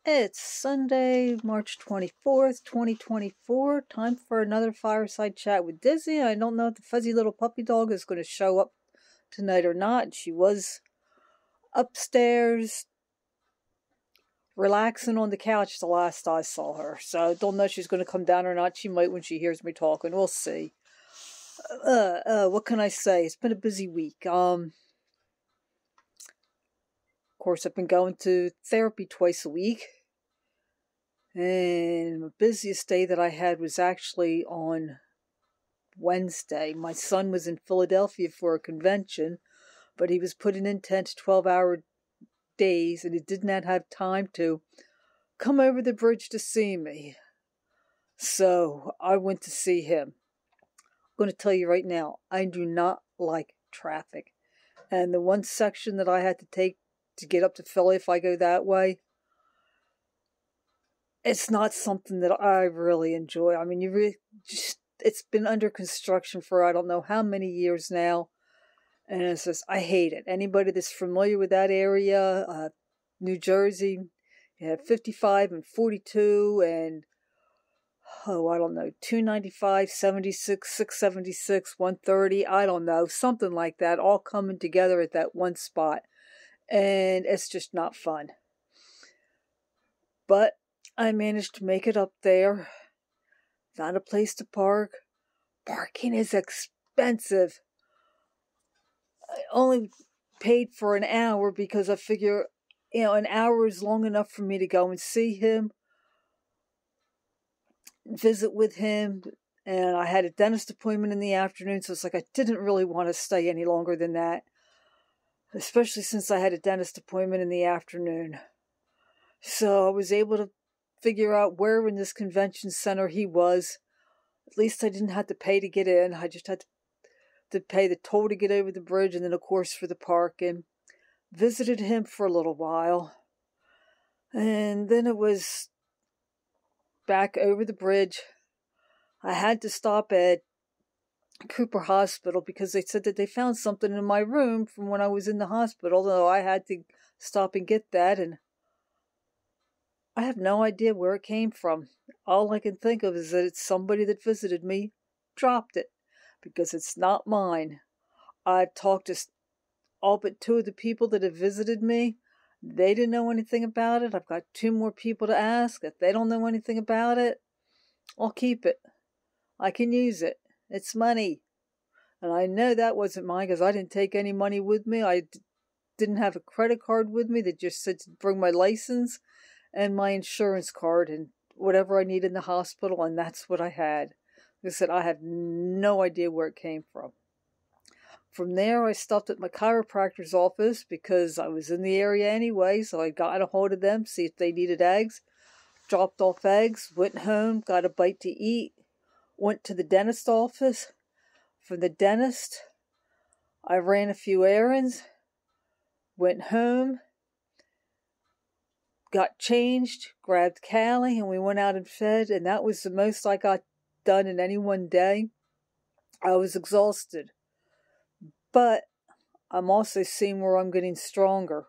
It's Sunday, March 24th, 2024. Time for another Fireside Chat with Dizzy. I don't know if the fuzzy little puppy dog is going to show up tonight or not. She was upstairs relaxing on the couch the last I saw her. So I don't know if she's going to come down or not. She might when she hears me talking. We'll see. What can I say? It's been a busy week. Of course, I've been going to therapy twice a week. And the busiest day that I had was actually on Wednesday. My son was in Philadelphia for a convention, but he was putting in 10 to 12-hour days, and he did not have time to come over the bridge to see me. So I went to see him. I'm going to tell you right now, I do not like traffic. And the one section that I had to take to get up to Philly, if I go that way, it's not something that I really enjoy. I mean, it's been under construction for I don't know how many years now. And it's just, I hate it. Anybody that's familiar with that area, New Jersey, you have 55 and 42 and, I don't know, 295, 76, 676, 130, I don't know, something like that, all coming together at that one spot. And it's just not fun. But I managed to make it up there. Found a place to park. Parking is expensive. I only paid for an hour because I figure, an hour is long enough for me to go and see him, visit with him, and I had a dentist appointment in the afternoon, so it's like I didn't really want to stay any longer than that, especially since I had a dentist appointment in the afternoon. So I was able to figure out where in this convention center he was. At least I didn't have to pay to get in. I just had to pay the toll to get over the bridge and then, of course, for the parking. Visited him for a little while. And then it was back over the bridge. I had to stop at Cooper Hospital because they said that they found something in my room from when I was in the hospital, though I had to stop and get that, and I have no idea where it came from. All I can think of is that it's somebody that visited me, dropped it, because it's not mine. I've talked to all but two of the people that have visited me. They didn't know anything about it. I've got two more people to ask. If they don't know anything about it, I'll keep it. I can use it. It's money. And I know that wasn't mine because I didn't take any money with me. I didn't have a credit card with me that just said to bring my license and my insurance card and whatever I need in the hospital, and that's what I had. Like I said, I have no idea where it came from. From there, I stopped at my chiropractor's office because I was in the area anyway, so I got a hold of them, see if they needed eggs. Dropped off eggs, went home, got a bite to eat, went to the dentist office. From the dentist, I ran a few errands, went home, got changed, grabbed Callie, and we went out and fed, and that was the most I got done in any one day. I was exhausted. But I'm also seeing where I'm getting stronger.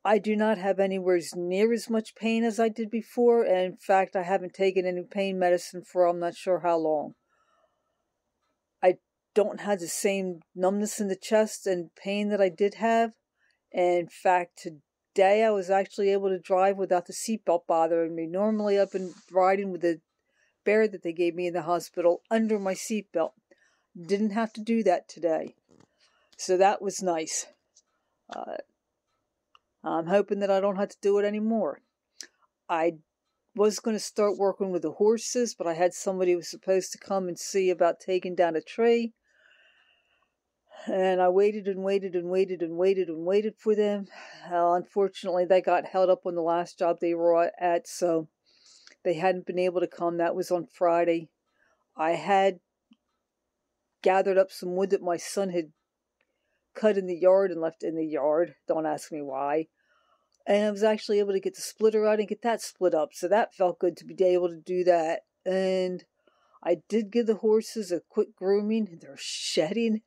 I do not have anywhere near as much pain as I did before, and in fact, I haven't taken any pain medicine for I'm not sure how long. I don't have the same numbness in the chest and pain that I did have. And in fact, today I was actually able to drive without the seatbelt bothering me. Normally I've been riding with the bear that they gave me in the hospital under my seatbelt. Didn't have to do that today. So that was nice. I'm hoping that I don't have to do it anymore. I was going to start working with the horses, but I had somebody who was supposed to come and see about taking down a tree. And I waited and waited and waited and waited and waited for them. Unfortunately, they got held up on the last job they were at, so they hadn't been able to come. That was on Friday. I had gathered up some wood that my son had cut in the yard and left in the yard. Don't ask me why. And I was actually able to get the splitter out and get that split up. So that felt good to be able to do that. And I did give the horses a quick grooming. They're shedding.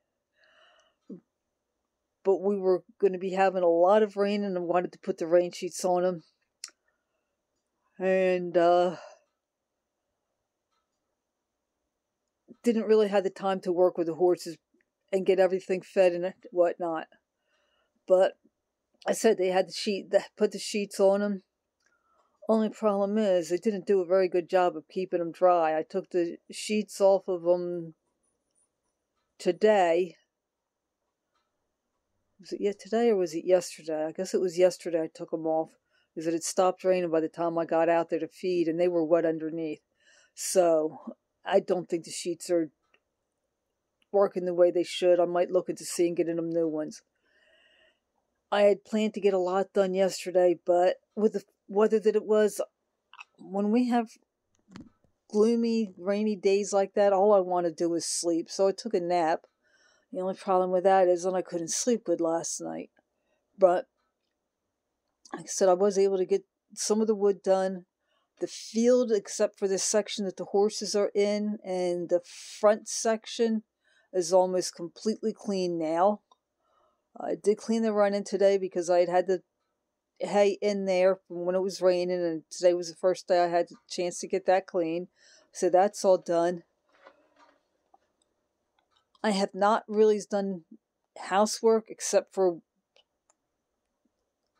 but we were going to be having a lot of rain, and I wanted to put the rain sheets on them. And didn't really have the time to work with the horses and get everything fed and whatnot. But I said they had put the sheets on them. Only problem is they didn't do a very good job of keeping them dry. I took the sheets off of them today. Was it today or was it yesterday? I guess it was yesterday I took them off, because it had stopped raining by the time I got out there to feed, and they were wet underneath. So I don't think the sheets are working the way they should. I might look into seeing getting them new ones. I had planned to get a lot done yesterday, but with the weather that it was, when we have gloomy, rainy days like that, all I want to do is sleep. So I took a nap. The only problem with that is that I couldn't sleep good last night. But like I said, I was able to get some of the wood done. The field, except for the section that the horses are in, and the front section is almost completely clean now. I did clean the run-in today because I had the hay in there from when it was raining, and today was the first day I had a chance to get that clean. So that's all done. I have not really done housework except for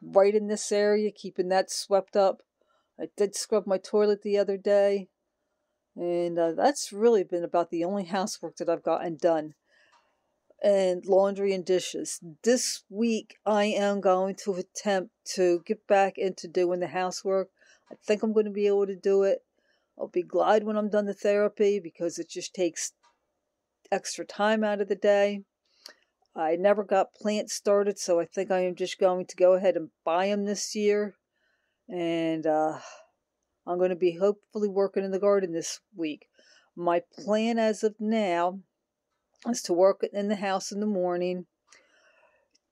right in this area, keeping that swept up. I did scrub my toilet the other day, and that's really been about the only housework that I've gotten done. And laundry and dishes. This week I am going to attempt to get back into doing the housework. I think I'm going to be able to do it. I'll be glad when I'm done the therapy, because it just takes extra time out of the day. I never got plants started, so I think I am just going to go ahead and buy them this year. And I'm going to be hopefully working in the garden this week. My plan as of now is to work in the house in the morning,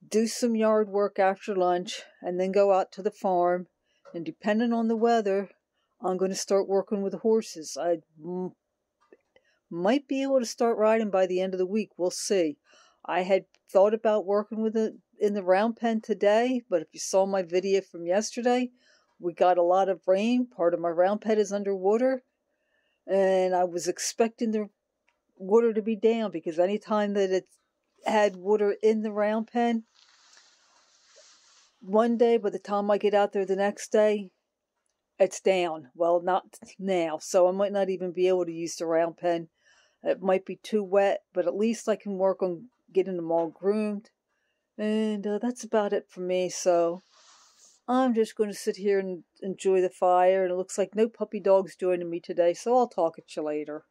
do some yard work after lunch, and then go out to the farm. And depending on the weather, I'm going to start working with the horses. I might be able to start riding by the end of the week. We'll see. I had thought about working with it in the round pen today, but if you saw my video from yesterday, we got a lot of rain. Part of my round pen is underwater, and I was expecting the water to be down, because anytime that it had water in the round pen, one day, by the time I get out there the next day, it's down. Well, not now, so I might not even be able to use the round pen. It might be too wet, but at least I can work on getting them all groomed. And that's about it for me, so I'm just going to sit here and enjoy the fire. And it looks like no puppy dogs joining me today, so I'll talk at you later.